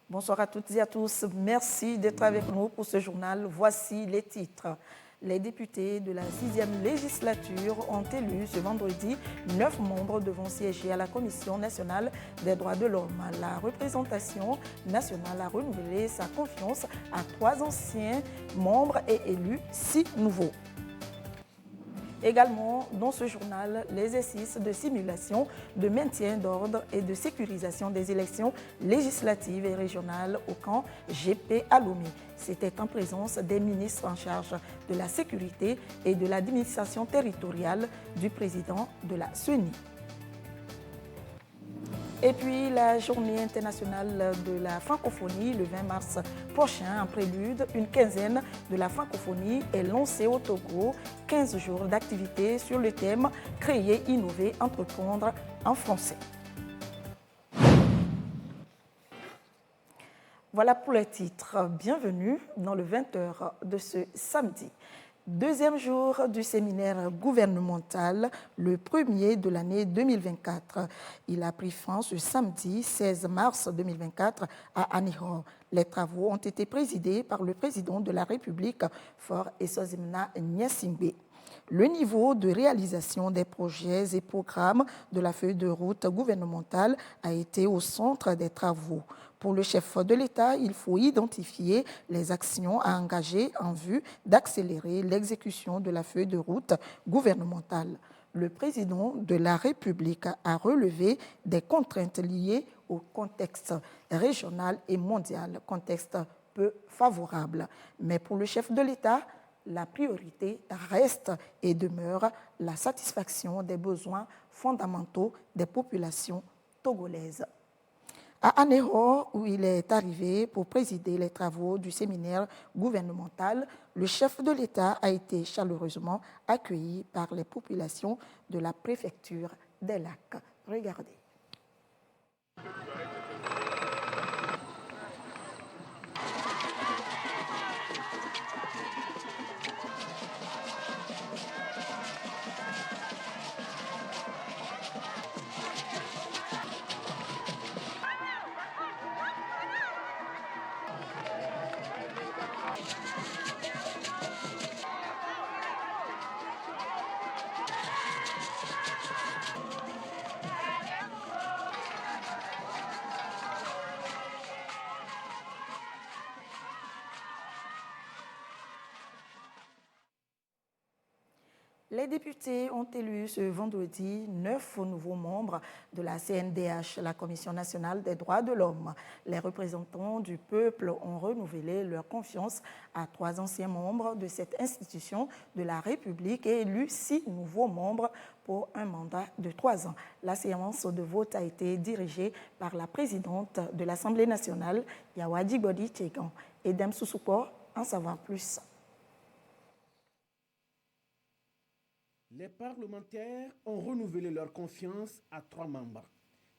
Bonsoir à toutes et à tous. Merci d'être avec nous pour ce journal. Voici les titres. Les députés de la 6e législature ont élu ce vendredi 9 membres devant siéger à la Commission nationale des droits de l'homme. La représentation nationale a renouvelé sa confiance à 3 anciens membres et élu 6 nouveaux. Également, dans ce journal, l'exercice de simulation, de maintien d'ordre et de sécurisation des élections législatives et régionales au camp GP à Lomé. C'était en présence des ministres en charge de la sécurité et de l'administration territoriale du président de la CENI. Et puis la journée internationale de la francophonie, le 20 mars prochain, en prélude, une quinzaine de la francophonie est lancée au Togo. 15 jours d'activité sur le thème « Créer, innover, entreprendre en français ». Voilà pour les titres. Bienvenue dans le 20h de ce samedi. Deuxième jour du séminaire gouvernemental, le premier de l'année 2024. Il a pris fin ce samedi 16 mars 2024 à Anihor. Les travaux ont été présidés par le président de la République, Faure Essoazimna Gnassingbé. Le niveau de réalisation des projets et programmes de la feuille de route gouvernementale a été au centre des travaux. Pour le chef de l'État, il faut identifier les actions à engager en vue d'accélérer l'exécution de la feuille de route gouvernementale. Le président de la République a relevé des contraintes liées au contexte régional et mondial, contexte peu favorable. Mais pour le chef de l'État, la priorité reste et demeure la satisfaction des besoins fondamentaux des populations togolaises. À Anéro, où il est arrivé pour présider les travaux du séminaire gouvernemental, le chef de l'État a été chaleureusement accueilli par les populations de la préfecture des Lacs. Regardez. Les députés ont élu ce vendredi 9 nouveaux membres de la CNDH, la Commission nationale des droits de l'homme. Les représentants du peuple ont renouvelé leur confiance à 3 anciens membres de cette institution de la République et élu 6 nouveaux membres pour un mandat de 3 ans. La séance de vote a été dirigée par la présidente de l'Assemblée nationale, Yawadi Bodi Tchegan. Edem Sousoupo, en savoir plus. Les parlementaires ont renouvelé leur confiance à 3 membres.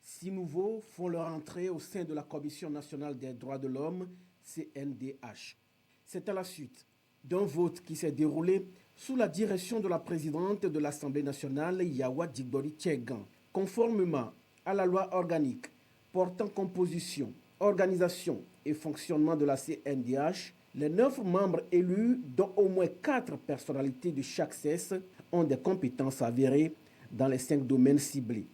6 nouveaux font leur entrée au sein de la Commission nationale des droits de l'homme, CNDH. C'est à la suite d'un vote qui s'est déroulé sous la direction de la présidente de l'Assemblée nationale, Yawa Digbori Tchegan, conformément à la loi organique portant composition, organisation et fonctionnement de la CNDH. Les 9 membres élus, dont au moins 4 personnalités de chaque sexe, ont des compétences avérées dans les 5 domaines ciblés.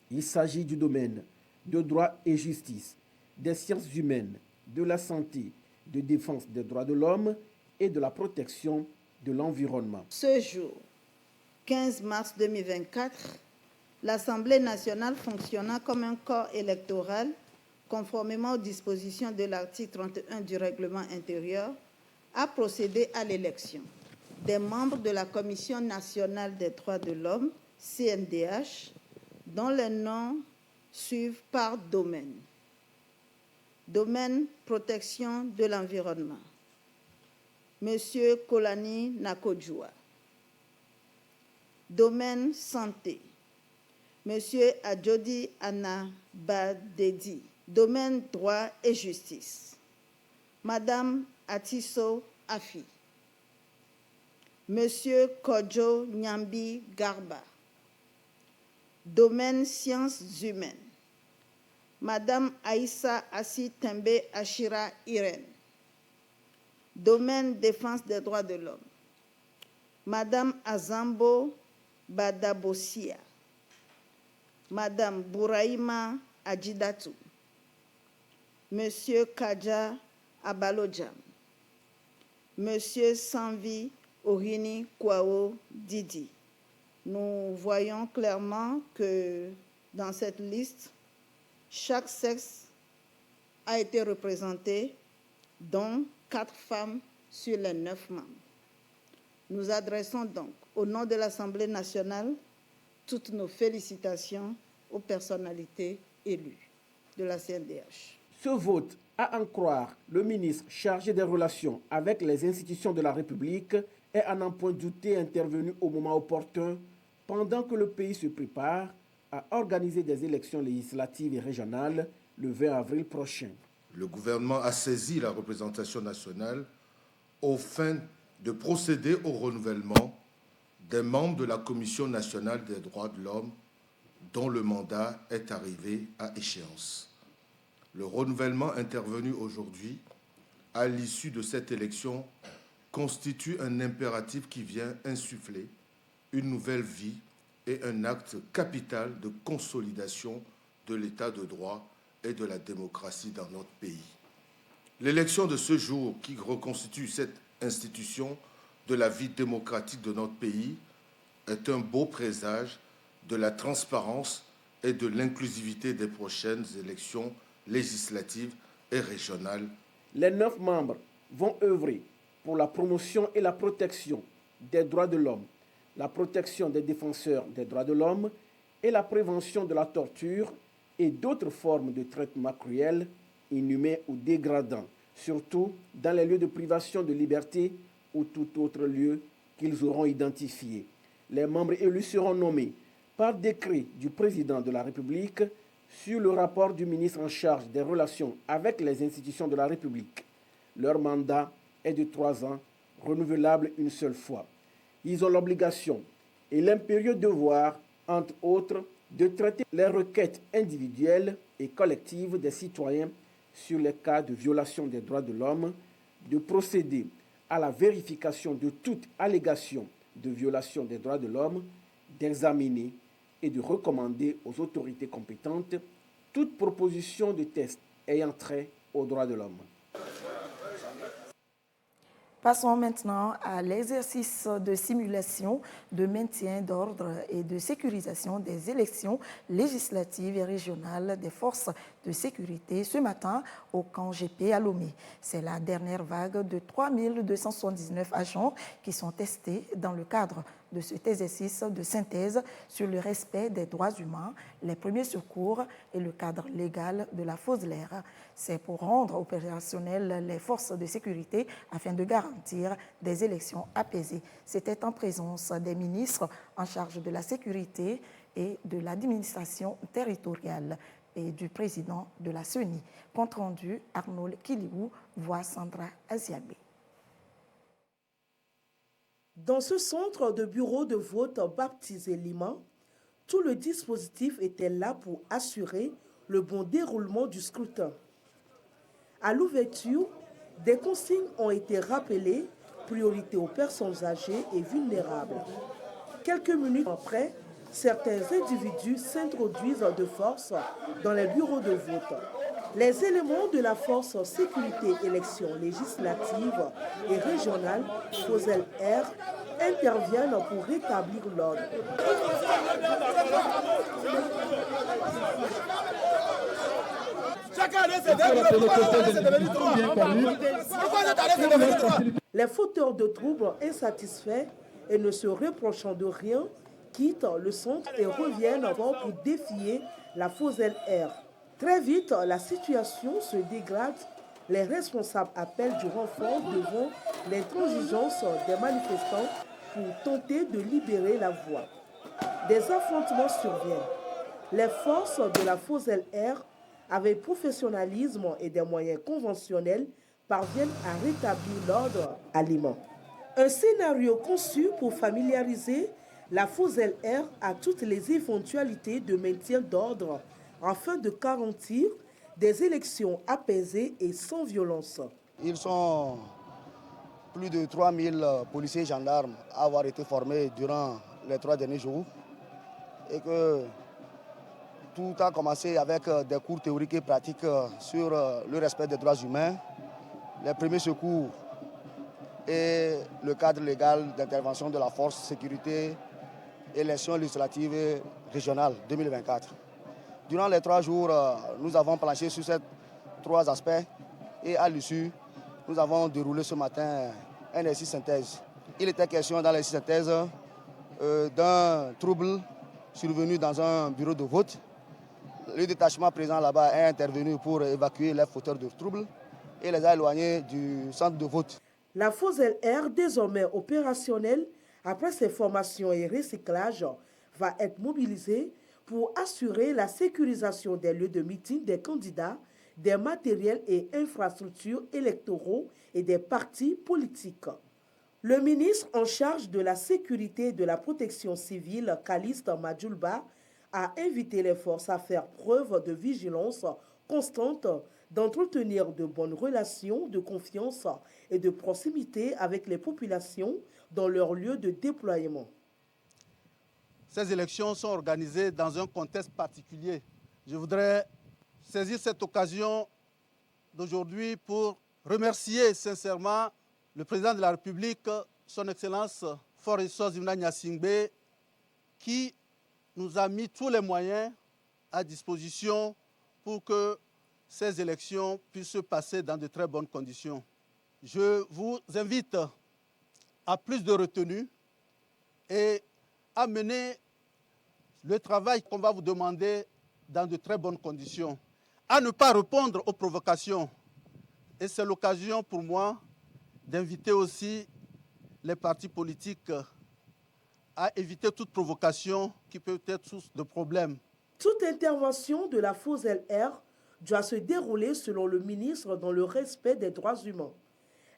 Il s'agit du domaine de droit et justice, des sciences humaines, de la santé, de défense des droits de l'homme et de la protection de l'environnement. Ce jour, 15 mars 2024, l'Assemblée nationale fonctionna comme un corps électoral conformément aux dispositions de l'article 31 du règlement intérieur, a procédé à l'élection des membres de la Commission nationale des droits de l'homme, CNDH, dont les noms suivent par domaine. Domaine protection de l'environnement. Monsieur Kolani Nakodjoua. Domaine santé. Monsieur Adjodi Anabadedi. Domaine droit et justice. Madame Atisso Afi. Monsieur Kodjo Nyambi Garba. Domaine sciences humaines. Madame Aïssa Assi Tembe Achira Irène, domaine défense des droits de l'homme. Madame Azambo Badabossia, Madame Bouraïma Adjidatou, Monsieur Kadja Abalodjam, Monsieur Sanvi Orini Kwao Didi. Nous voyons clairement que dans cette liste, chaque sexe a été représenté, dont 4 femmes sur les 9 membres. Nous adressons donc, au nom de l'Assemblée nationale, toutes nos félicitations aux personnalités élues de la CNDH. Ce vote, à en croire le ministre chargé des relations avec les institutions de la République, est à n'en point douter intervenu au moment opportun, pendant que le pays se prépare à organiser des élections législatives et régionales le 20 avril prochain. Le gouvernement a saisi la représentation nationale aux fins de procéder au renouvellement des membres de la Commission nationale des droits de l'homme dont le mandat est arrivé à échéance. Le renouvellement intervenu aujourd'hui, à l'issue de cette élection, constitue un impératif qui vient insuffler une nouvelle vie et un acte capital de consolidation de l'état de droit et de la démocratie dans notre pays. L'élection de ce jour, qui reconstitue cette institution de la vie démocratique de notre pays, est un beau présage de la transparence et de l'inclusivité des prochaines élections législatives et régionales. Les 9 membres vont œuvrer pour la promotion et la protection des droits de l'homme, la protection des défenseurs des droits de l'homme et la prévention de la torture et d'autres formes de traitement cruel, inhumain ou dégradant, surtout dans les lieux de privation de liberté ou tout autre lieu qu'ils auront identifié. Les membres élus seront nommés par décret du président de la République sur le rapport du ministre en charge des relations avec les institutions de la République. Leur mandat est de 3 ans, renouvelable une seule fois. Ils ont l'obligation et l'impérieux devoir, entre autres, de traiter les requêtes individuelles et collectives des citoyens sur les cas de violation des droits de l'homme, de procéder à la vérification de toute allégation de violation des droits de l'homme, d'examiner et de recommander aux autorités compétentes toute proposition de test ayant trait aux droits de l'homme. Passons maintenant à l'exercice de simulation, de maintien d'ordre et de sécurisation des élections législatives et régionales des forces de sécurité ce matin au camp GP à Lomé. C'est la dernière vague de 3279 agents qui sont testés dans le cadre de cet exercice de synthèse sur le respect des droits humains, les premiers secours et le cadre légal de la FOSLER. C'est pour rendre opérationnelles les forces de sécurité afin de garantir des élections apaisées. C'était en présence des ministres en charge de la sécurité et de l'administration territoriale et du président de la CENI. Compte rendu, Arnold Kiliou, voix Sandra Aziabé. Dans ce centre de bureau de vote baptisé Lima, tout le dispositif était là pour assurer le bon déroulement du scrutin. À l'ouverture, des consignes ont été rappelées, priorité aux personnes âgées et vulnérables. Quelques minutes après, certains individus s'introduisent de force dans les bureaux de vote. Les éléments de la force sécurité élections législatives et régionales, FOSLER, interviennent pour rétablir l'ordre. Les fauteurs de troubles insatisfaits et ne se reprochant de rien quittent le centre et reviennent encore pour défier la FOSLER. Très vite, la situation se dégrade. Les responsables appellent du renfort devant l'intransigeance des manifestants pour tenter de libérer la voie. Des affrontements surviennent. Les forces de la FOSLER, avec professionnalisme et des moyens conventionnels, parviennent à rétablir l'ordre à Lima. Un scénario conçu pour familiariser la FOSLER à toutes les éventualités de maintien d'ordre afin de garantir des élections apaisées et sans violence. Ils sont plus de 3000 policiers et gendarmes à avoir été formés durant les 3 derniers jours et que tout a commencé avec des cours théoriques et pratiques sur le respect des droits humains, les premiers secours et le cadre légal d'intervention de la force sécurité et élections législatives régionales 2024. Durant les 3 jours, nous avons planché sur ces 3 aspects et à l'issue, nous avons déroulé ce matin un exercice synthèse. Il était question dans l'exercice synthèse d'un trouble survenu dans un bureau de vote. Le détachement présent là-bas est intervenu pour évacuer les fauteurs de troubles et les a éloignés du centre de vote. La FOSEL R, désormais opérationnelle, après ses formations et recyclages, va être mobilisée pour assurer la sécurisation des lieux de meeting des candidats, des matériels et infrastructures électoraux et des partis politiques. Le ministre en charge de la sécurité et de la protection civile, Caliste Madjoulba, a invité les forces à faire preuve de vigilance constante, d'entretenir de bonnes relations de confiance et de proximité avec les populations dans leurs lieux de déploiement. Ces élections sont organisées dans un contexte particulier. Je voudrais saisir cette occasion d'aujourd'hui pour remercier sincèrement le président de la République, son Excellence Faure Gnassingbé Gnassingbé, qui nous a mis tous les moyens à disposition pour que ces élections puissent se passer dans de très bonnes conditions. Je vous invite à plus de retenue et à mener le travail qu'on va vous demander dans de très bonnes conditions, à ne pas répondre aux provocations. Et c'est l'occasion pour moi d'inviter aussi les partis politiques à éviter toute provocation qui peut être source de problèmes. Toute intervention de la FOSEL R doit se dérouler selon le ministre dans le respect des droits humains.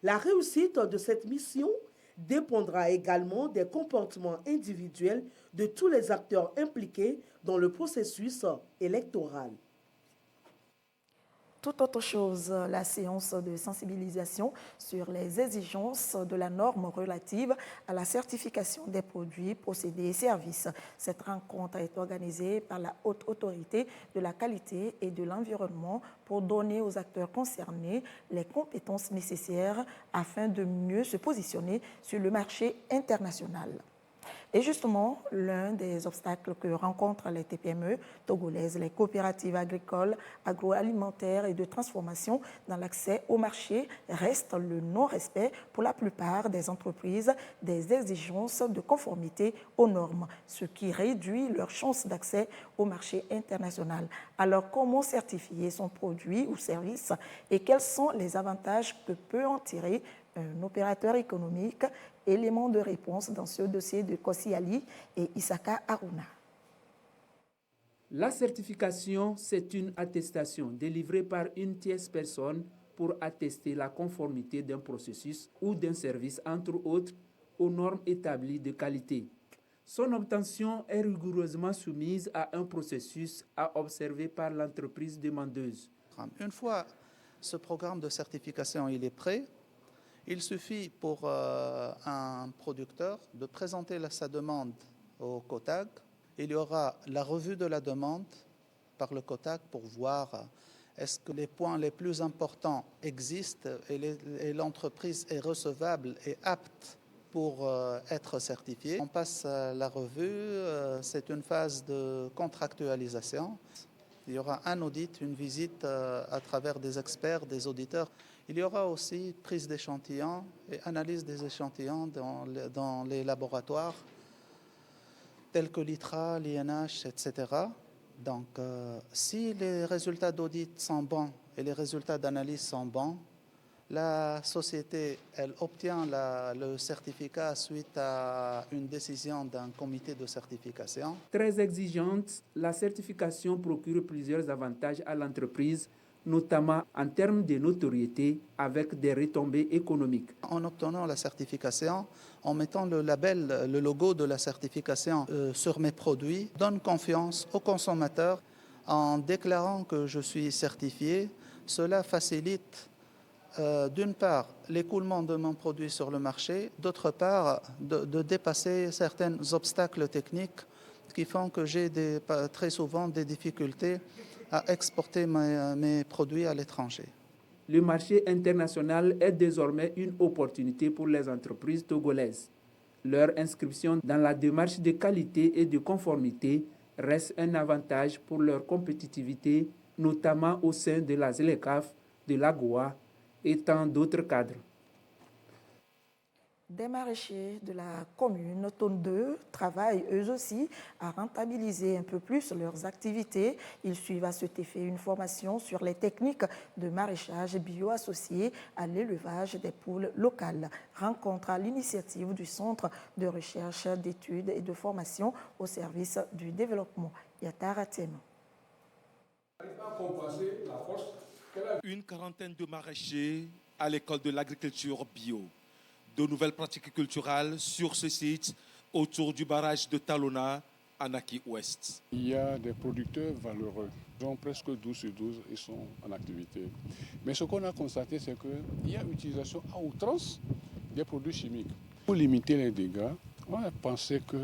La réussite de cette mission dépendra également des comportements individuels de tous les acteurs impliqués dans le processus électoral. Tout autre chose, la séance de sensibilisation sur les exigences de la norme relative à la certification des produits, procédés et services. Cette rencontre est organisée par la Haute Autorité de la qualité et de l'environnement pour donner aux acteurs concernés les compétences nécessaires afin de mieux se positionner sur le marché international. Et justement, l'un des obstacles que rencontrent les TPME togolaises, les coopératives agricoles, agroalimentaires et de transformation dans l'accès au marché reste le non-respect pour la plupart des entreprises des exigences de conformité aux normes, ce qui réduit leurs chances d'accès au marché international. Alors, comment certifier son produit ou service et quels sont les avantages que peut en tirer un opérateur économique? Éléments de réponse dans ce dossier de Kossi Ali et Isaka Aruna. La certification, c'est une attestation délivrée par une tierce personne pour attester la conformité d'un processus ou d'un service, entre autres, aux normes établies de qualité. Son obtention est rigoureusement soumise à un processus à observer par l'entreprise demandeuse. Une fois ce programme de certification il est prêt, il suffit pour un producteur de présenter sa demande au COTAG. Il y aura la revue de la demande par le COTAG pour voir est-ce que les points les plus importants existent et l'entreprise est recevable et apte pour être certifiée. On passe à la revue, c'est une phase de contractualisation. Il y aura un audit, une visite à travers des experts, des auditeurs. Il y aura aussi prise d'échantillons et analyse des échantillons dans les laboratoires tels que l'ITRA, l'INH, etc. Donc, si les résultats d'audit sont bons et les résultats d'analyse sont bons, la société elle obtient le certificat suite à une décision d'un comité de certification. Très exigeante, la certification procure plusieurs avantages à l'entreprise, notamment en termes de notoriété avec des retombées économiques. En obtenant la certification, en mettant le label, le logo de la certification sur mes produits, donne confiance aux consommateurs En déclarant que je suis certifié, cela facilite d'une part l'écoulement de mon produit sur le marché, d'autre part de dépasser certains obstacles techniques qui font que j'ai très souvent des difficultés à exporter mes produits à l'étranger. Le marché international est désormais une opportunité pour les entreprises togolaises. Leur inscription dans la démarche de qualité et de conformité reste un avantage pour leur compétitivité, notamment au sein de la ZLECAf, de l'AGOA et tant d'autres cadres. Des maraîchers de la commune Tonne 2 travaillent eux aussi à rentabiliser un peu plus leurs activités. Ils suivent à cet effet une formation sur les techniques de maraîchage bio associées à l'élevage des poules locales. Rencontre à l'initiative du Centre de recherche, d'études et de formation au service du développement. Yatara Tema. Une quarantaine de maraîchers à l'école de l'agriculture bio. De nouvelles pratiques culturelles sur ce site autour du barrage de Talona à Naki Ouest. Il y a des producteurs valeureux. Ils ont presque 12 sur 12, ils sont en activité. Mais ce qu'on a constaté, c'est qu'il y a utilisation à outrance des produits chimiques. Pour limiter les dégâts, on a pensé que,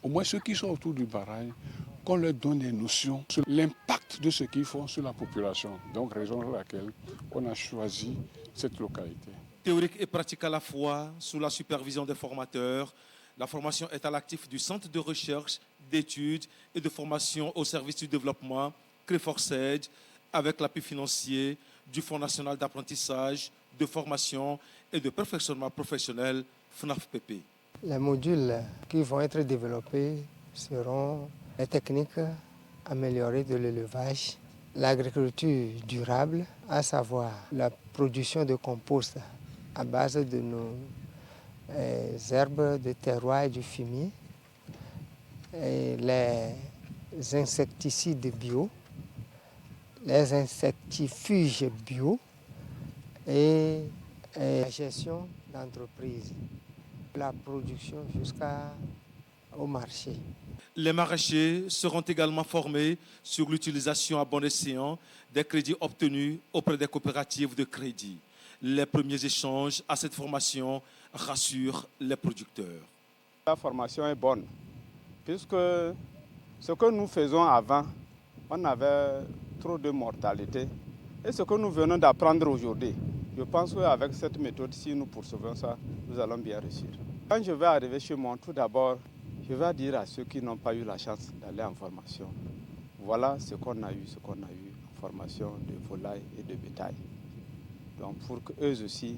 au moins ceux qui sont autour du barrage, qu'on leur donne des notions sur l'impact de ce qu'ils font sur la population. Donc, raison pour laquelle on a choisi cette localité. Théorique et pratique à la fois, sous la supervision des formateurs. La formation est à l'actif du Centre de recherche, d'études et de formation au service du développement, CREFORSAID, avec l'appui financier du Fonds national d'apprentissage, de formation et de perfectionnement professionnel, FNAFPP. Les modules qui vont être développés seront les techniques améliorées de l'élevage, l'agriculture durable, à savoir la production de compost à base de nos herbes de terroir et du fumier, et les insecticides bio, les insectifuges bio et la gestion d'entreprise, la production jusqu'au marché. Les maraîchers seront également formés sur l'utilisation à bon escient des crédits obtenus auprès des coopératives de crédit. Les premiers échanges à cette formation rassurent les producteurs. La formation est bonne, puisque ce que nous faisons avant, on avait trop de mortalité. Et ce que nous venons d'apprendre aujourd'hui, je pense qu'avec cette méthode, si nous poursuivons ça, nous allons bien réussir. Quand je vais arriver chez moi, tout d'abord, je vais dire à ceux qui n'ont pas eu la chance d'aller en formation, voilà ce qu'on a eu en formation de volaille et de bétail. Donc pour qu'eux aussi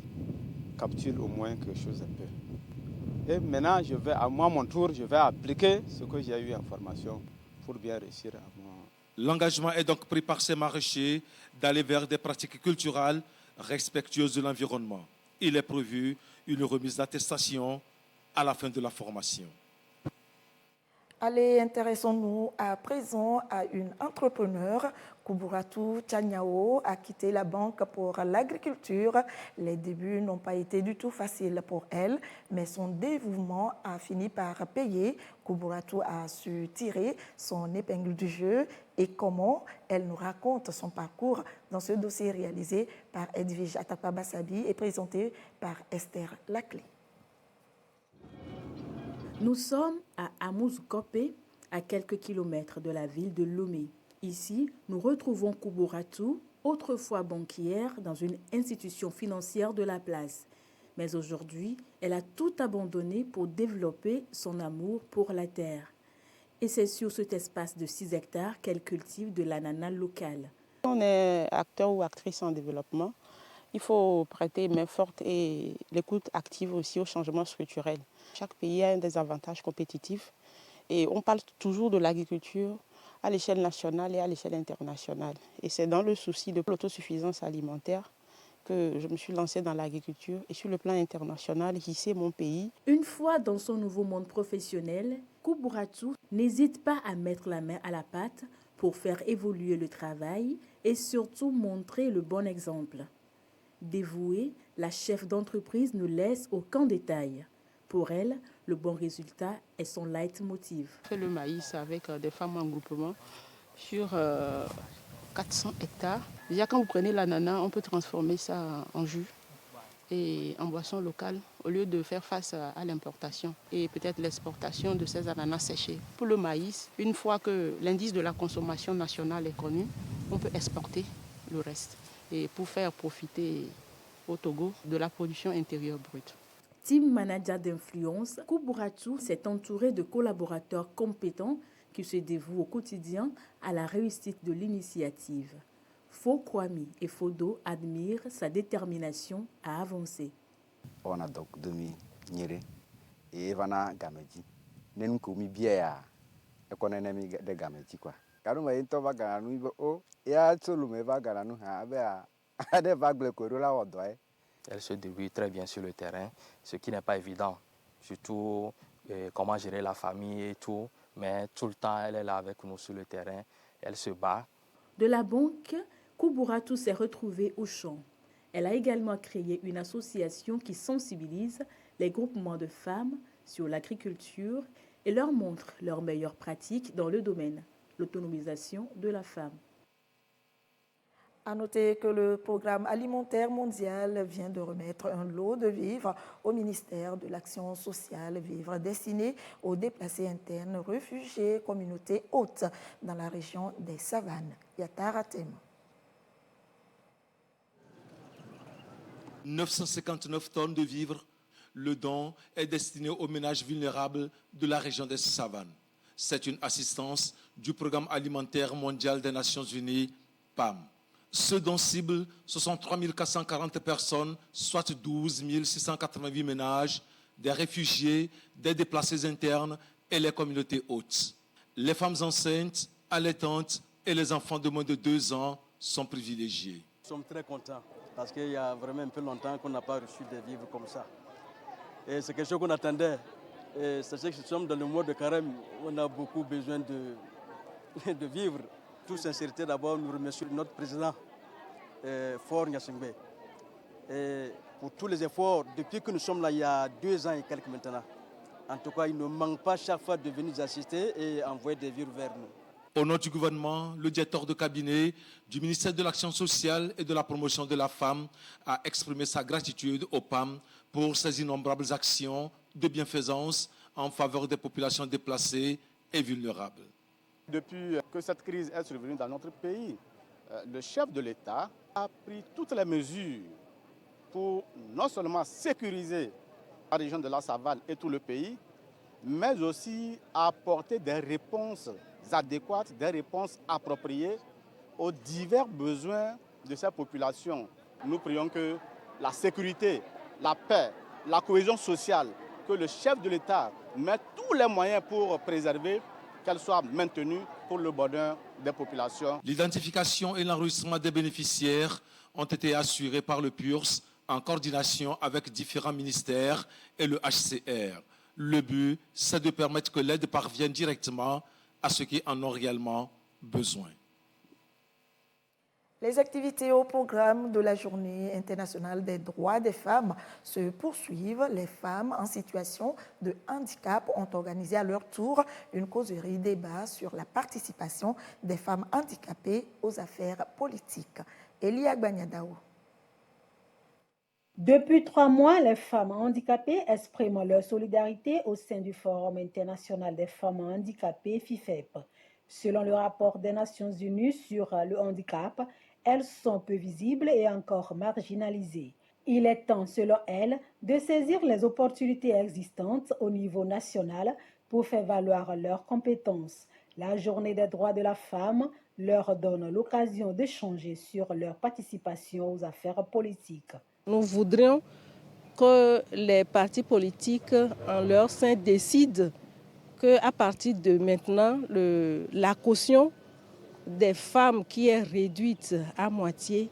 capturent au moins quelque chose un peu. Et maintenant, à mon tour, je vais appliquer ce que j'ai eu en formation pour bien réussir à moi. L'engagement est donc pris par ces maraîchers d'aller vers des pratiques culturelles respectueuses de l'environnement. Il est prévu une remise d'attestation à la fin de la formation. Allez, intéressons-nous à présent à une entrepreneure. Koubouratou Tchanyao a quitté la banque pour l'agriculture. Les débuts n'ont pas été du tout faciles pour elle, mais son dévouement a fini par payer. Koubouratou a su tirer son épingle du jeu et comment elle nous raconte son parcours dans ce dossier réalisé par Edwige Atapa-Bassabi et présenté par Esther Laclé. Nous sommes à Amouzou-Kopé, à quelques kilomètres de la ville de Lomé. Ici, nous retrouvons Koubouratou, autrefois banquière dans une institution financière de la place. Mais aujourd'hui, elle a tout abandonné pour développer son amour pour la terre. Et c'est sur cet espace de 6 hectares qu'elle cultive de l'ananas local. On est acteur ou actrice en développement. Il faut prêter main forte et l'écoute active aussi au changement structurel. Chaque pays a des avantages compétitifs et on parle toujours de l'agriculture à l'échelle nationale et à l'échelle internationale. Et c'est dans le souci de l'autosuffisance alimentaire que je me suis lancée dans l'agriculture et sur le plan international, ici mon pays. Une fois dans son nouveau monde professionnel, Koubouratou n'hésite pas à mettre la main à la pâte pour faire évoluer le travail et surtout montrer le bon exemple. Dévouée, la chef d'entreprise ne laisse aucun détail. Pour elle, le bon résultat est son leitmotiv. On fait le maïs avec des femmes en groupement sur 400 hectares. Déjà, quand vous prenez l'ananas, on peut transformer ça en jus et en boisson locale au lieu de faire face à l'importation et peut-être l'exportation de ces ananas séchés. Pour le maïs, une fois que l'indice de la consommation nationale est connu, on peut exporter le reste et pour faire profiter au Togo de la production intérieure brute. Team manager d'influence, Koubouratou s'est entouré de collaborateurs compétents qui se dévouent au quotidien à la réussite de l'initiative. Fo Kwame et Fodo admirent sa détermination à avancer. On a donc demi nyere et vana gameji. Nen ko mi biya e konenemi de gameji quoi. Kanu ma into va gananu o ya tsolu me va gananu ha be a de va gle ko la odoe. Elle se débrouille très bien sur le terrain, ce qui n'est pas évident, surtout comment gérer la famille et tout, mais tout le temps elle est là avec nous sur le terrain, elle se bat. De la banque, Koubouratou s'est retrouvée au champ. Elle a également créé une association qui sensibilise les groupements de femmes sur l'agriculture et leur montre leurs meilleures pratiques dans le domaine, l'autonomisation de la femme. À noter que le Programme alimentaire mondial vient de remettre un lot de vivres au ministère de l'Action sociale, vivres destinés aux déplacés internes, réfugiés, communautés hautes dans la région des Savanes. Yatara Tem. 959 tonnes de vivres. Le don est destiné aux ménages vulnérables de la région des Savanes. C'est une assistance du Programme alimentaire mondial des Nations Unies, PAM. Ce don cible, ce sont 3 440 personnes, soit 12 688 ménages, des réfugiés, des déplacés internes et les communautés hautes. Les femmes enceintes, allaitantes et les enfants de moins de 2 ans sont privilégiés. Nous sommes très contents parce qu'il y a vraiment un peu longtemps qu'on n'a pas reçu des vivres comme ça. Et c'est quelque chose qu'on attendait. Et sachez que nous sommes dans le mois de carême, on a beaucoup besoin de vivre. Toute sincérité, d'abord, nous remercions notre président, Faure Gnassingbé, pour tous les efforts. Depuis que nous sommes là, il y a 2 ans et quelques maintenant. En tout cas, il ne manque pas chaque fois de venir nous assister et envoyer des vivres vers nous. Au nom du gouvernement, le directeur de cabinet du ministère de l'Action sociale et de la promotion de la femme a exprimé sa gratitude au PAM pour ses innombrables actions de bienfaisance en faveur des populations déplacées et vulnérables. Depuis que cette crise est survenue dans notre pays, le chef de l'État a pris toutes les mesures pour non seulement sécuriser la région de la Savane et tout le pays, mais aussi apporter des réponses adéquates, des réponses appropriées aux divers besoins de ces populations. Nous prions que la sécurité, la paix, la cohésion sociale, que le chef de l'État mette tous les moyens pour préserver, qu'elle soit maintenue pour le bonheur des populations. L'identification et l'enregistrement des bénéficiaires ont été assurés par le PURS en coordination avec différents ministères et le HCR. Le but, c'est de permettre que l'aide parvienne directement à ceux qui en ont réellement besoin. Les activités au programme de la Journée internationale des droits des femmes se poursuivent. Les femmes en situation de handicap ont organisé à leur tour une causerie débat sur la participation des femmes handicapées aux affaires politiques. Elia Gbanyadaou. Depuis 3 mois, les femmes handicapées expriment leur solidarité au sein du Forum international des femmes handicapées, FIFEP. Selon le rapport des Nations Unies sur le handicap, elles sont peu visibles et encore marginalisées. Il est temps, selon elles, de saisir les opportunités existantes au niveau national pour faire valoir leurs compétences. La Journée des droits de la femme leur donne l'occasion d'échanger sur leur participation aux affaires politiques. Nous voudrions que les partis politiques en leur sein décident qu'à partir de maintenant, la caution des femmes qui est réduite à moitié,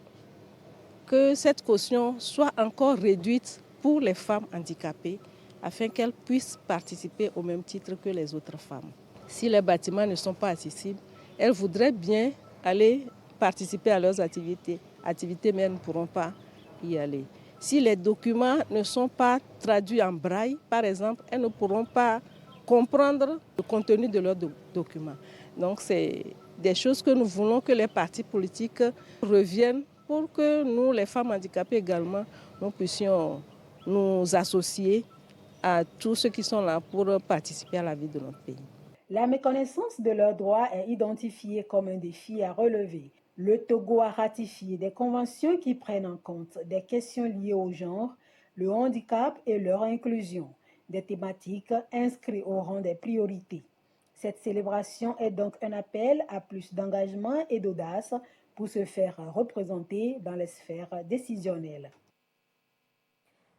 que cette caution soit encore réduite pour les femmes handicapées afin qu'elles puissent participer au même titre que les autres femmes. Si les bâtiments ne sont pas accessibles, elles voudraient bien aller participer à leurs activités, mais elles ne pourront pas y aller. Si les documents ne sont pas traduits en braille, par exemple, elles ne pourront pas comprendre le contenu de leurs documents. Donc c'est des choses que nous voulons que les partis politiques reviennent pour que nous, les femmes handicapées également, nous puissions nous associer à tous ceux qui sont là pour participer à la vie de notre pays. La méconnaissance de leurs droits est identifiée comme un défi à relever. Le Togo a ratifié des conventions qui prennent en compte des questions liées au genre, le handicap et leur inclusion, des thématiques inscrites au rang des priorités. Cette célébration est donc un appel à plus d'engagement et d'audace pour se faire représenter dans les sphères décisionnelles.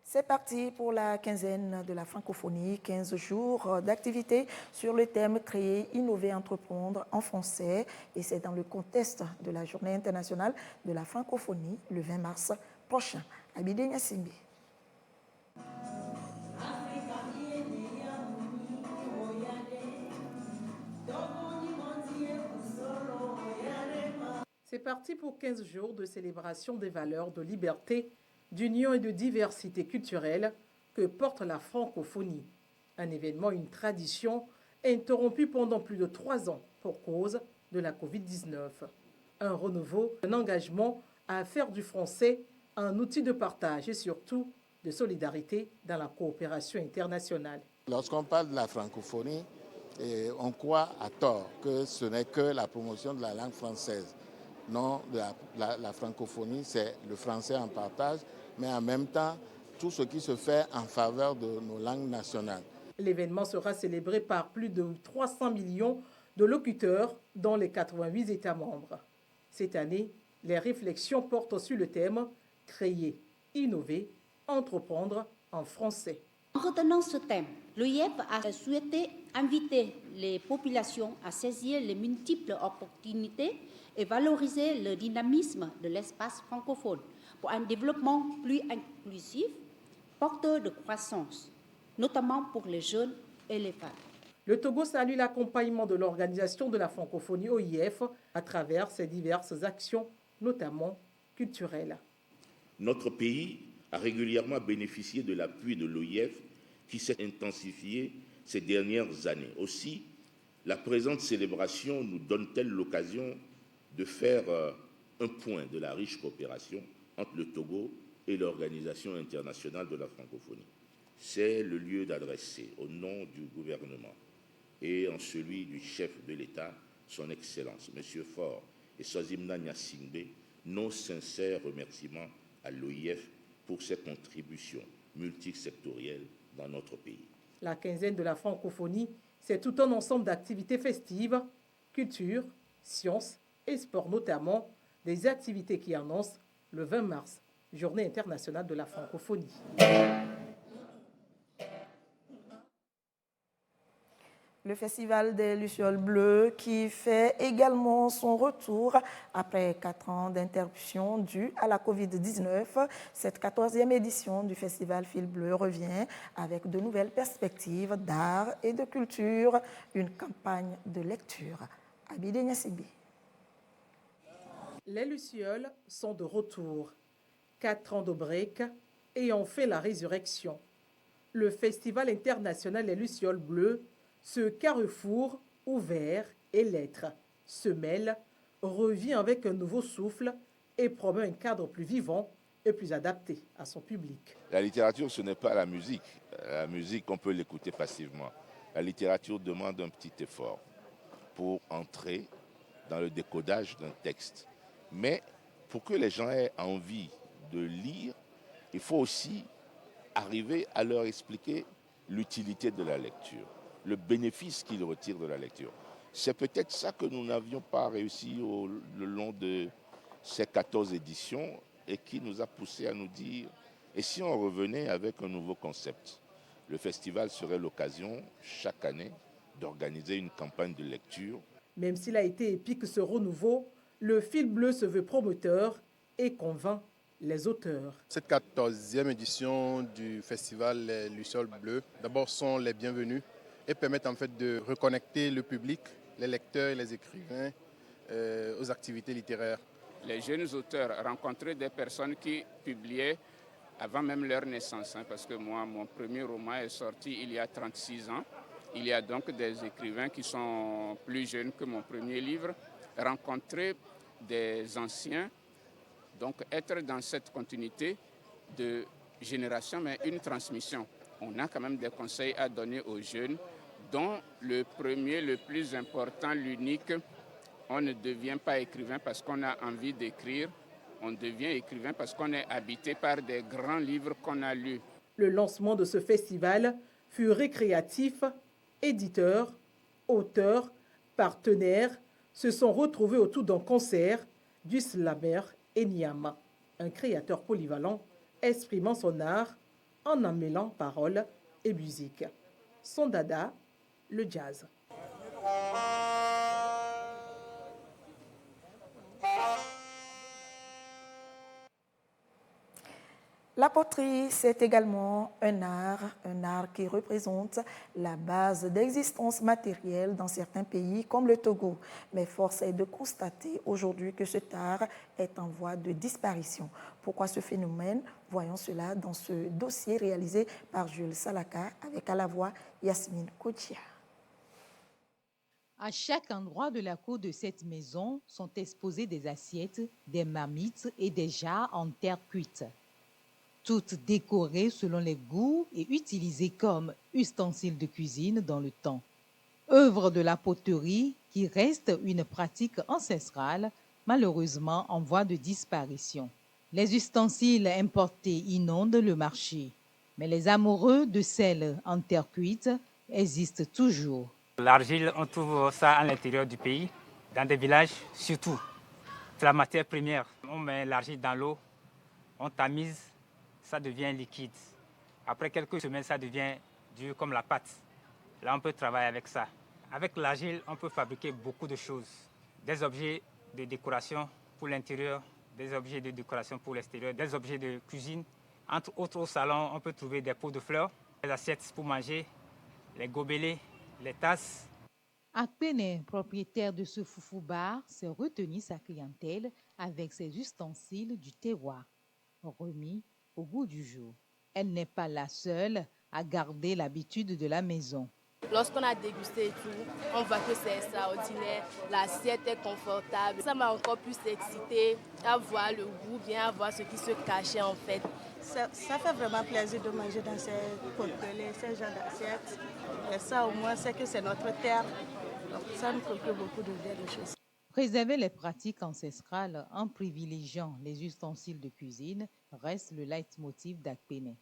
C'est parti pour la quinzaine de la francophonie, 15 jours d'activité sur le thème « Créer, innover, entreprendre » en français. Et c'est dans le contexte de la Journée internationale de la francophonie, le 20 mars prochain. Abidé Nyassimbi. C'est parti pour 15 jours de célébration des valeurs de liberté, d'union et de diversité culturelle que porte la francophonie. Un événement, une tradition, interrompue pendant plus de 3 ans pour cause de la Covid-19. Un renouveau, un engagement à faire du français un outil de partage et surtout de solidarité dans la coopération internationale. Lorsqu'on parle de la francophonie, on croit à tort que ce n'est que la promotion de la langue française. Non, la francophonie, c'est le français en partage, mais en même temps, tout ce qui se fait en faveur de nos langues nationales. L'événement sera célébré par plus de 300 millions de locuteurs dans les 88 États membres. Cette année, les réflexions portent sur le thème « Créer, innover, entreprendre en français ». En retenant ce thème, l'OIF a souhaité inviter les populations à saisir les multiples opportunités et valoriser le dynamisme de l'espace francophone pour un développement plus inclusif, porteur de croissance, notamment pour les jeunes et les femmes. Le Togo salue l'accompagnement de l'Organisation de la francophonie OIF à travers ses diverses actions, notamment culturelles. Notre pays a régulièrement bénéficié de l'appui de l'OIF qui s'est intensifié ces dernières années. Aussi, la présente célébration nous donne-t-elle l'occasion de faire un point de la riche coopération entre le Togo et l'Organisation internationale de la francophonie. C'est le lieu d'adresser, au nom du gouvernement et en celui du chef de l'État, son Excellence, M. Faure et Swazimna Nyasingbe, nos sincères remerciements à l'OIF pour ses contributions multisectorielles dans notre pays. La quinzaine de la francophonie, c'est tout un ensemble d'activités festives, culture, sciences et sport notamment, des activités qui annoncent le 20 mars, Journée internationale de la francophonie. Le Festival des Lucioles Bleues qui fait également son retour après 4 ans d'interruption due à la Covid-19. Cette 14e édition du Festival Fil Bleu revient avec de nouvelles perspectives d'art et de culture, une campagne de lecture. Abidé Nyassimbi. Les Lucioles sont de retour. 4 ans de break et ont fait la résurrection. Le Festival international des Lucioles Bleues, ce carrefour ouvert et lettres, se mêle, revient avec un nouveau souffle et promet un cadre plus vivant et plus adapté à son public. La littérature, ce n'est pas la musique. La musique, on peut l'écouter passivement. La littérature demande un petit effort pour entrer dans le décodage d'un texte. Mais pour que les gens aient envie de lire, il faut aussi arriver à leur expliquer l'utilité de la lecture, le bénéfice qu'ils retirent de la lecture. C'est peut-être ça que nous n'avions pas réussi le long de ces 14 éditions et qui nous a poussé à nous dire, et si on revenait avec un nouveau concept? Le festival serait l'occasion, chaque année, d'organiser une campagne de lecture. Même s'il a été épique ce renouveau, le Fil Bleu se veut promoteur et convainc les auteurs. Cette 14e édition du festival Les Lucioles Bleues, d'abord sont les bienvenus et permettent en fait de reconnecter le public, les lecteurs et les écrivains aux activités littéraires. Les jeunes auteurs rencontraient des personnes qui publiaient avant même leur naissance, parce que moi, mon premier roman est sorti il y a 36 ans. Il y a donc des écrivains qui sont plus jeunes que mon premier livre. rencontrer des anciens, donc être dans cette continuité de génération, mais une transmission. On a quand même des conseils à donner aux jeunes, dont le premier, le plus important, l'unique, on ne devient pas écrivain parce qu'on a envie d'écrire, on devient écrivain parce qu'on est habité par des grands livres qu'on a lus. Le lancement de ce festival fut récréatif. Éditeurs, auteurs, partenaires se sont retrouvés autour d'un concert du slammer Enyama, un créateur polyvalent exprimant son art en en mêlant paroles et musique. Son dada, le jazz. La poterie, c'est également un art qui représente la base d'existence matérielle dans certains pays comme le Togo. Mais force est de constater aujourd'hui que cet art est en voie de disparition. Pourquoi ce phénomène? Voyons cela dans ce dossier réalisé par Jules Salaka avec à la voix Yasmine Kotia. À chaque endroit de la cour de cette maison sont exposées des assiettes, des marmites et des jarres en terre cuite. Toutes décorées selon les goûts et utilisées comme ustensiles de cuisine dans le temps. Œuvre de la poterie qui reste une pratique ancestrale, malheureusement en voie de disparition. Les ustensiles importés inondent le marché, mais les amoureux de celles en terre cuite existent toujours. L'argile, on trouve ça à l'intérieur du pays, dans des villages surtout. C'est la matière première. On met l'argile dans l'eau, on tamise, ça devient liquide. Après quelques semaines, ça devient dur comme la pâte. Là, on peut travailler avec ça. Avec l'argile, on peut fabriquer beaucoup de choses. Des objets de décoration pour l'intérieur, des objets de décoration pour l'extérieur, des objets de cuisine. Entre autres, au salon, on peut trouver des pots de fleurs, des assiettes pour manger, les gobelets, les tasses. Akpene, propriétaire de ce foufou bar, s'est retenu sa clientèle avec ses ustensiles du terroir, remis au goût du jour. Elle n'est pas la seule à garder l'habitude de la maison. Lorsqu'on a dégusté et tout, on voit que c'est extraordinaire, l'assiette est confortable. Ça m'a encore plus excitée à voir le goût, bien à voir ce qui se cachait en fait. Ça fait vraiment plaisir de manger dans ces potelets, ces genres d'assiettes. Et ça au moins, c'est que c'est notre terre. Donc ça nous procure beaucoup de bien de choses. Préserver les pratiques ancestrales en privilégiant les ustensiles de cuisine reste le leitmotiv d'Akpene.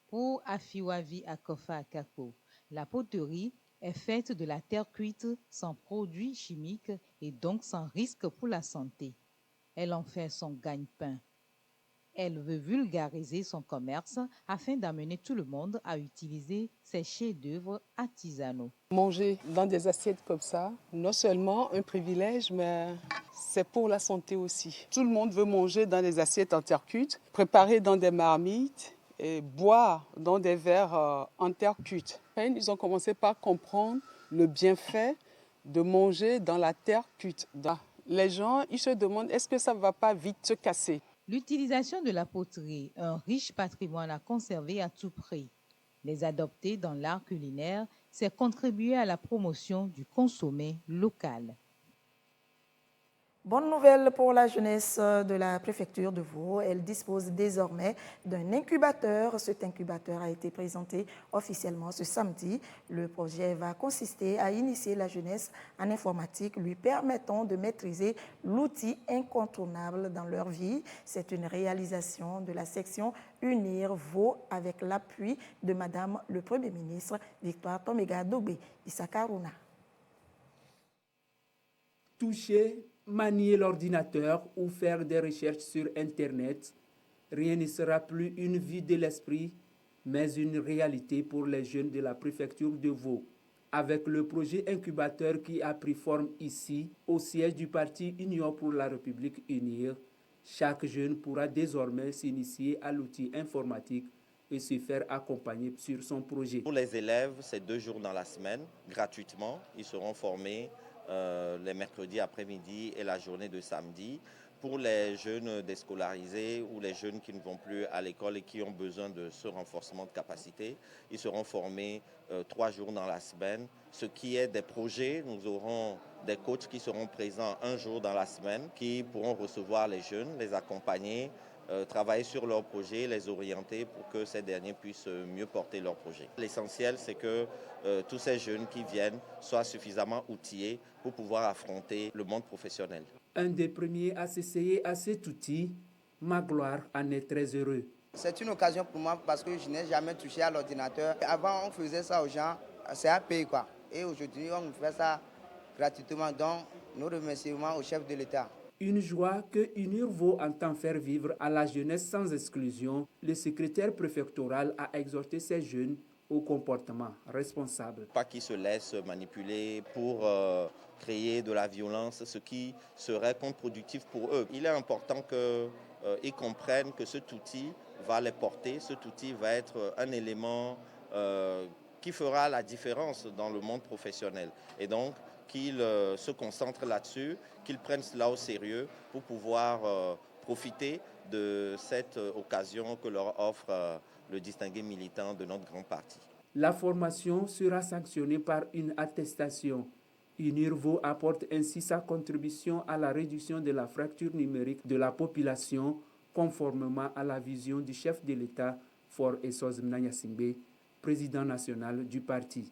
Pour Afiwavi Akofa Akako, la poterie est faite de la terre cuite sans produits chimiques et donc sans risque pour la santé. Elle en fait son gagne-pain. Elle veut vulgariser son commerce afin d'amener tout le monde à utiliser ses chefs-d'œuvre artisanaux. Manger dans des assiettes comme ça, non seulement un privilège, mais c'est pour la santé aussi. Tout le monde veut manger dans des assiettes en terre cuite, préparer dans des marmites et boire dans des verres en terre cuite. Ils ont commencé par comprendre le bienfait de manger dans la terre cuite. Les gens, ils se demandent, est-ce que ça ne va pas vite se casser? L'utilisation de la poterie, un riche patrimoine à conserver à tout prix. Les adopter dans l'art culinaire, c'est contribuer à la promotion du consommé local. Bonne nouvelle pour la jeunesse de la préfecture de Vaud. Elle dispose désormais d'un incubateur. Cet incubateur a été présenté officiellement ce samedi. Le projet va consister à initier la jeunesse en informatique, lui permettant de maîtriser l'outil incontournable dans leur vie. C'est une réalisation de la section Unir Vaud avec l'appui de Madame le Premier ministre Victoire Tomega Dobé Isakaruna. Toucher, manier l'ordinateur ou faire des recherches sur Internet, rien ne sera plus une vue de l'esprit, mais une réalité pour les jeunes de la préfecture de Vaud. Avec le projet incubateur qui a pris forme ici, au siège du parti Union pour la République Unie, Chaque jeune pourra désormais s'initier à l'outil informatique et se faire accompagner sur son projet. Pour les élèves, c'est 2 jours dans la semaine, gratuitement. Ils seront formés les mercredis après-midi et la journée de samedi. Pour les jeunes déscolarisés ou les jeunes qui ne vont plus à l'école et qui ont besoin de ce renforcement de capacité, ils seront formés 3 jours dans la semaine. Ce qui est des projets, nous aurons des coachs qui seront présents 1 jour dans la semaine, qui pourront recevoir les jeunes, les accompagner, travailler sur leurs projets, les orienter pour que ces derniers puissent mieux porter leurs projets. L'essentiel, c'est que tous ces jeunes qui viennent soient suffisamment outillés pour pouvoir affronter le monde professionnel. Un des premiers à s'essayer à cet outil, Magloire en est très heureux. C'est une occasion pour moi parce que je n'ai jamais touché à l'ordinateur. Avant, on faisait ça aux gens, c'est à payer quoi. Et aujourd'hui, on fait ça gratuitement. Donc, nos remerciements au chef de l'État. Une joie que UNIRVO entend faire vivre à la jeunesse sans exclusion. Le secrétaire préfectoral a exhorté ces jeunes au comportement responsable. Pas qu'ils se laissent manipuler pour créer de la violence, ce qui serait contre-productif pour eux. Il est important qu'ils comprennent que cet outil va les porter, cet outil va être un élément qui fera la différence dans le monde professionnel. Et donc, qu'ils se concentrent là-dessus, qu'ils prennent cela au sérieux pour pouvoir profiter de cette occasion que leur offre le distingué militant de notre grand parti. La formation sera sanctionnée par une attestation. UNIRVO apporte ainsi sa contribution à la réduction de la fracture numérique de la population, conformément à la vision du chef de l'État, Faure Essozimna Gnassingbé, président national du parti.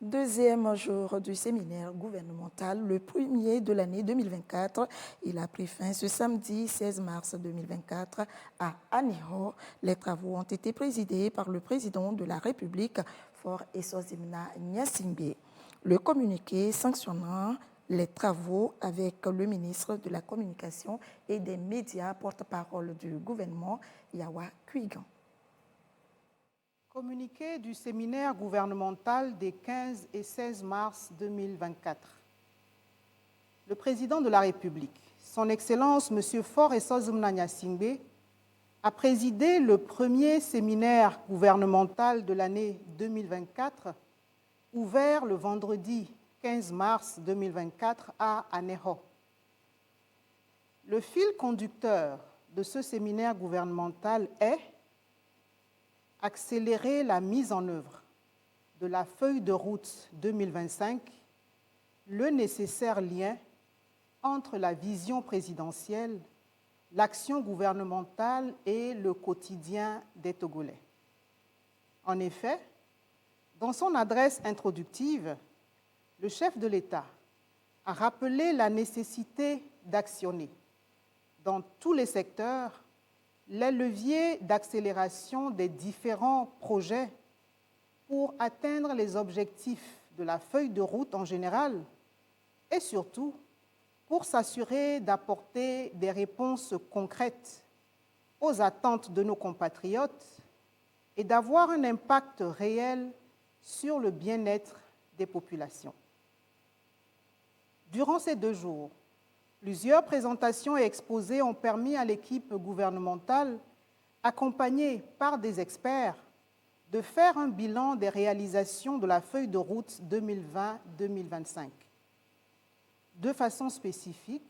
Deuxième jour du séminaire gouvernemental, le premier de l'année 2024. Il a pris fin ce samedi 16 mars 2024 à Aného. Les travaux ont été présidés par le président de la République, Faure Essozimna Gnassingbé. Le communiqué sanctionnant les travaux avec le ministre de la Communication et des Médias, porte-parole du gouvernement, Yawa Kuigan. Communiqué du séminaire gouvernemental des 15 et 16 mars 2024. Le président de la République, son Excellence M. Faure Essozimna Gnassingbé, a présidé le premier séminaire gouvernemental de l'année 2024, ouvert le vendredi 15 mars 2024 à Aného. Le fil conducteur de ce séminaire gouvernemental est accélérer la mise en œuvre de la feuille de route 2025, le nécessaire lien entre la vision présidentielle, l'action gouvernementale et le quotidien des Togolais. En effet, dans son adresse introductive, le chef de l'État a rappelé la nécessité d'actionner dans tous les secteurs les leviers d'accélération des différents projets pour atteindre les objectifs de la feuille de route en général et surtout pour s'assurer d'apporter des réponses concrètes aux attentes de nos compatriotes et d'avoir un impact réel sur le bien-être des populations. Durant ces 2 jours, plusieurs présentations et exposés ont permis à l'équipe gouvernementale, accompagnée par des experts, de faire un bilan des réalisations de la feuille de route 2020-2025. De façon spécifique,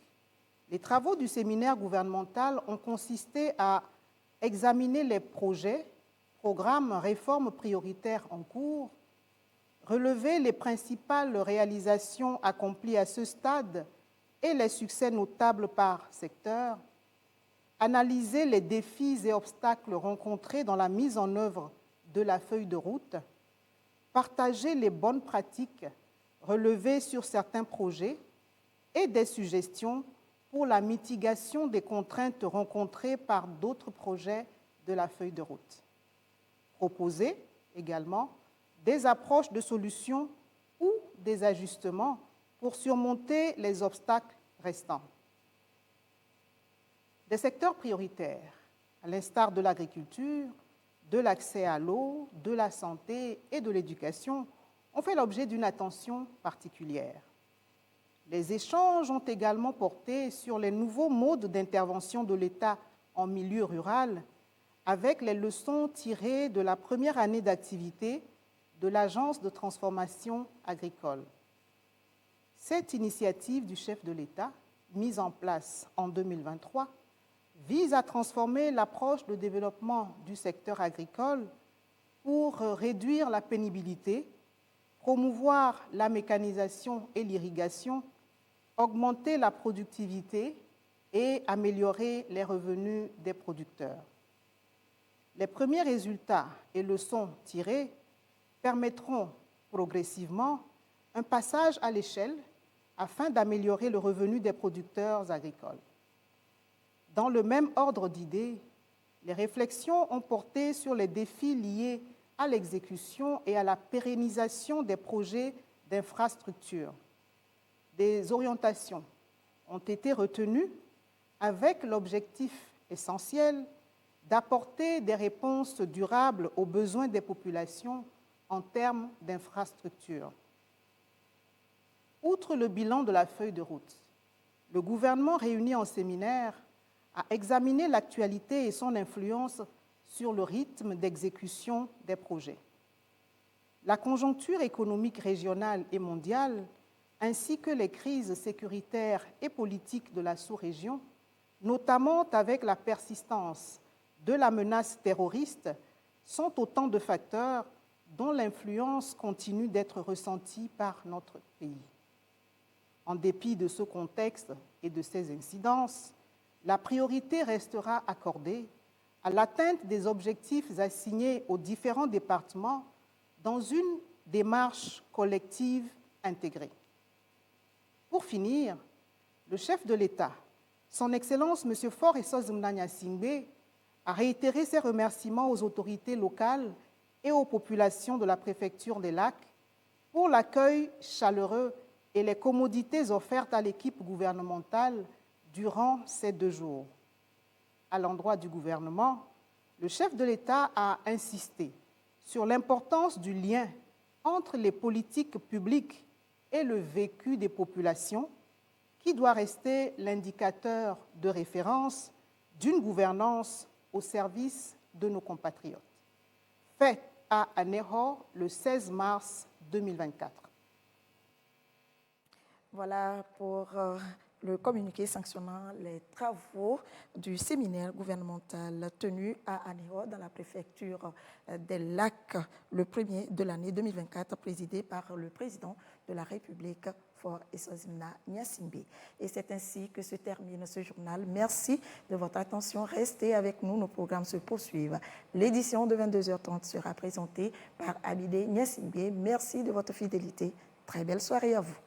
les travaux du séminaire gouvernemental ont consisté à examiner les projets, programmes, réformes prioritaires en cours, relever les principales réalisations accomplies à ce stade et les succès notables par secteur, analyser les défis et obstacles rencontrés dans la mise en œuvre de la feuille de route, partager les bonnes pratiques relevées sur certains projets et des suggestions pour la mitigation des contraintes rencontrées par d'autres projets de la feuille de route. Proposer également des approches de solutions ou des ajustements pour surmonter les obstacles restants. Des secteurs prioritaires, à l'instar de l'agriculture, de l'accès à l'eau, de la santé et de l'éducation, ont fait l'objet d'une attention particulière. Les échanges ont également porté sur les nouveaux modes d'intervention de l'État en milieu rural, avec les leçons tirées de la première année d'activité de l'Agence de transformation agricole. Cette initiative du chef de l'État, mise en place en 2023, vise à transformer l'approche de développement du secteur agricole pour réduire la pénibilité, promouvoir la mécanisation et l'irrigation, augmenter la productivité et améliorer les revenus des producteurs. Les premiers résultats et leçons tirées permettront progressivement un passage à l'échelle afin d'améliorer le revenu des producteurs agricoles. Dans le même ordre d'idées, les réflexions ont porté sur les défis liés à l'exécution et à la pérennisation des projets d'infrastructure. Des orientations ont été retenues avec l'objectif essentiel d'apporter des réponses durables aux besoins des populations en termes d'infrastructures. Outre le bilan de la feuille de route, le gouvernement réuni en séminaire a examiné l'actualité et son influence sur le rythme d'exécution des projets. La conjoncture économique régionale et mondiale, ainsi que les crises sécuritaires et politiques de la sous-région, notamment avec la persistance de la menace terroriste, sont autant de facteurs dont l'influence continue d'être ressentie par notre pays. En dépit de ce contexte et de ces incidences, la priorité restera accordée à l'atteinte des objectifs assignés aux différents départements dans une démarche collective intégrée. Pour finir, le chef de l'État, Son Excellence M. Faure Essozimna Gnassingbé, a réitéré ses remerciements aux autorités locales et aux populations de la préfecture des Lacs pour l'accueil chaleureux et les commodités offertes à l'équipe gouvernementale durant ces 2 jours. À l'endroit du gouvernement, le chef de l'État a insisté sur l'importance du lien entre les politiques publiques et le vécu des populations, qui doit rester l'indicateur de référence d'une gouvernance au service de nos compatriotes. Fait à Anéhor le 16 mars 2024. Voilà pour le communiqué sanctionnant les travaux du séminaire gouvernemental tenu à Anéhor dans la préfecture des Lacs, le premier de l'année 2024, présidé par le président de la République, Faure Essozimna Gnassingbé. Et c'est ainsi que se termine ce journal. Merci de votre attention. Restez avec nous, nos programmes se poursuivent. L'édition de 22h30 sera présentée par Abidé Gnassingbé. Merci de votre fidélité. Très belle soirée à vous.